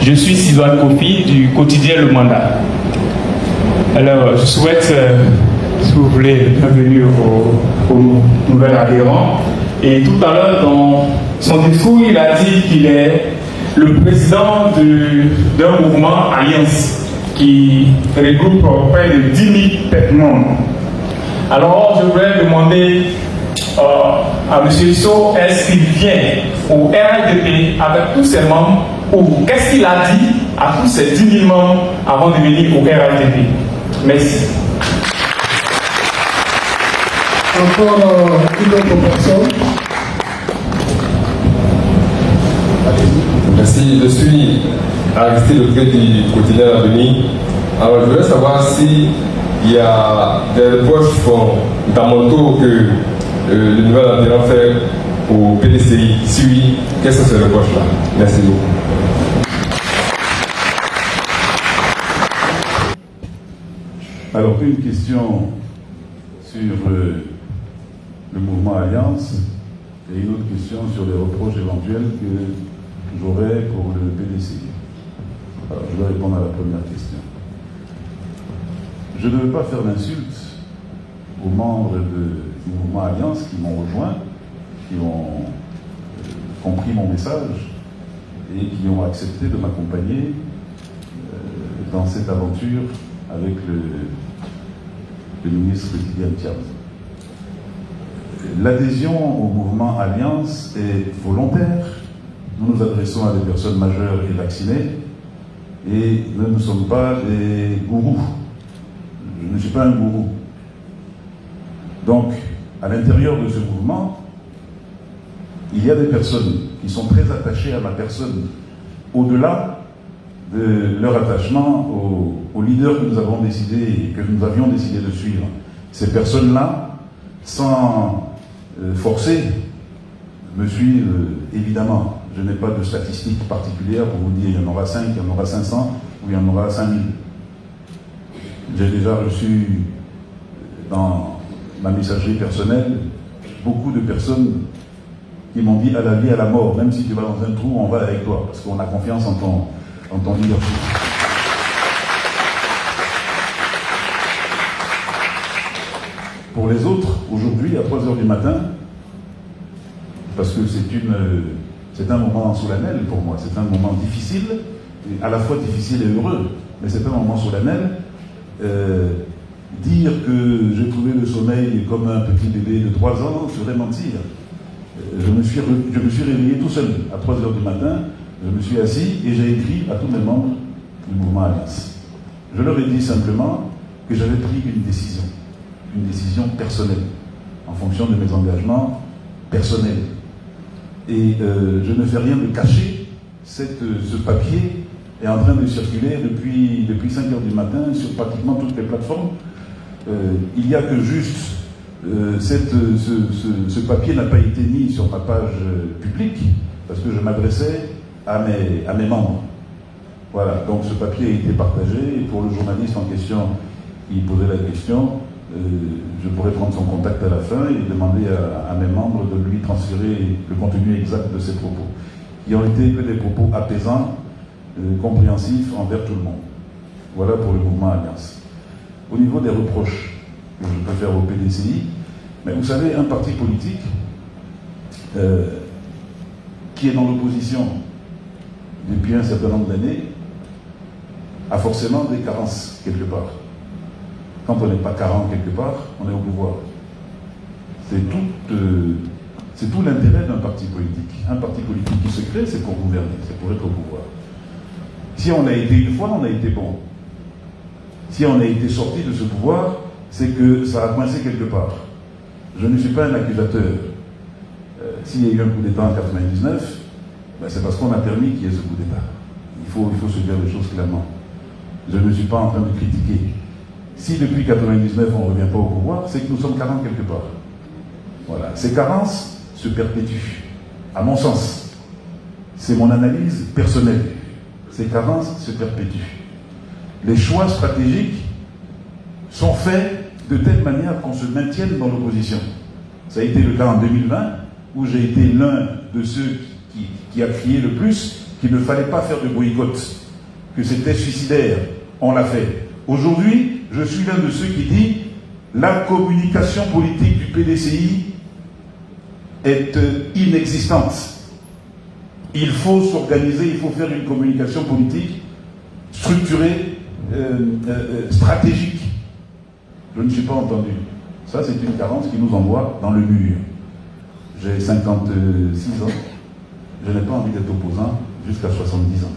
Je suis Sylvain Kofi du quotidien Le Mandat. Alors, je souhaite, si vous voulez, bienvenue au nouvel adhérent. Et tout à l'heure, dans son discours, il a dit qu'il est le président d'un mouvement Alliance qui regroupe près de 10 000 membres. Alors, je voudrais demander à M. So, est-ce qu'il vient au RLDP avec tous ses membres ou qu'est-ce qu'il a dit à tous ces 10 000 membres avant de venir au RLDP? Merci. Encore une autre personne. Merci, je suis Aristide Lepré du quotidien L'Avenir. Alors je voudrais savoir s'il y a des reproches fondamentaux que le nouvel adhérent fait au PDCI. Si oui, quels sont ces reproches-là? Merci beaucoup. Alors, une question sur le mouvement Alliance et une autre question sur les reproches éventuels que j'aurais pour le PDCI. Alors, je vais répondre à la première question. Je ne veux pas faire d'insulte aux membres du mouvement Alliance qui m'ont rejoint, qui ont compris mon message et qui ont accepté de m'accompagner dans cette aventure avec le ministre Didier Thiam. L'adhésion au mouvement Alliance est volontaire. Nous nous adressons à des personnes majeures et vaccinées et nous ne sommes pas des gourous. Je ne suis pas un gourou. Donc, à l'intérieur de ce mouvement, il y a des personnes qui sont très attachées à ma personne, au-delà de leur attachement au leader que nous avons décidé, que nous avions décidé de suivre. Ces personnes-là, sans forcer, me suivent évidemment. Je n'ai pas de statistiques particulières pour vous dire il y en aura 5, il y en aura 500 ou il y en aura 5000. J'ai déjà reçu dans ma messagerie personnelle beaucoup de personnes qui m'ont dit à la vie, à la mort, même si tu vas dans un trou, on va avec toi, parce qu'on a confiance en ton leadership. Pour les autres, aujourd'hui, à 3h du matin, parce que c'est un moment solennel pour moi, c'est un moment difficile, à la fois difficile et heureux, mais c'est un moment solennel. Dire que j'ai trouvé le sommeil comme un petit bébé de 3 ans serait mentir. Je me suis réveillé tout seul à 3h du matin, je me suis assis et j'ai écrit à tous mes membres du mouvement Alliance. Je leur ai dit simplement que j'avais pris une décision personnelle, en fonction de mes engagements personnels. Et je ne fais rien de caché. Ce papier est en train de circuler depuis 5h du matin sur pratiquement toutes les plateformes. Il n'y a que juste ce papier n'a pas été mis sur ma page publique parce que je m'adressais à mes membres. Voilà, donc ce papier a été partagé et pour le journaliste en question qui posait la question, je pourrais prendre son contact à la fin et demander à mes membres de lui transférer le contenu exact de ses propos, qui ont été que des propos apaisants, compréhensifs envers tout le monde. Voilà pour le mouvement Alliance. Au niveau des reproches que je peux faire au PDCI, mais vous savez, un parti politique qui est dans l'opposition depuis un certain nombre d'années a forcément des carences quelque part. Quand on n'est pas carent quelque part, on est au pouvoir. C'est tout l'intérêt d'un parti politique. Un parti politique qui se crée, c'est pour gouverner, c'est pour être au pouvoir. Si on a été une fois, on a été bon. Si on a été sorti de ce pouvoir, c'est que ça a coincé quelque part. Je ne suis pas un accusateur. S'il y a eu un coup d'État en 99, ben c'est parce qu'on a permis qu'il y ait ce coup d'État. Il faut se dire les choses clairement. Je ne suis pas en train de critiquer. Si depuis 99 on ne revient pas au pouvoir, c'est que nous sommes carents quelque part. Voilà. Ces carences se perpétuent, à mon sens. C'est mon analyse personnelle. Ces carences se perpétuent. Les choix stratégiques sont faits de telle manière qu'on se maintienne dans l'opposition. Ça a été le cas en 2020, où j'ai été l'un de ceux qui a crié le plus qu'il ne fallait pas faire de boycott, que c'était suicidaire. On l'a fait. Aujourd'hui, je suis l'un de ceux qui dit la communication politique du PDCI est inexistante. Il faut s'organiser, il faut faire une communication politique structurée, stratégique. Je ne suis pas entendu. Ça, c'est une carence qui nous envoie dans le mur. J'ai 56 ans. Je n'ai pas envie d'être opposant jusqu'à 70 ans.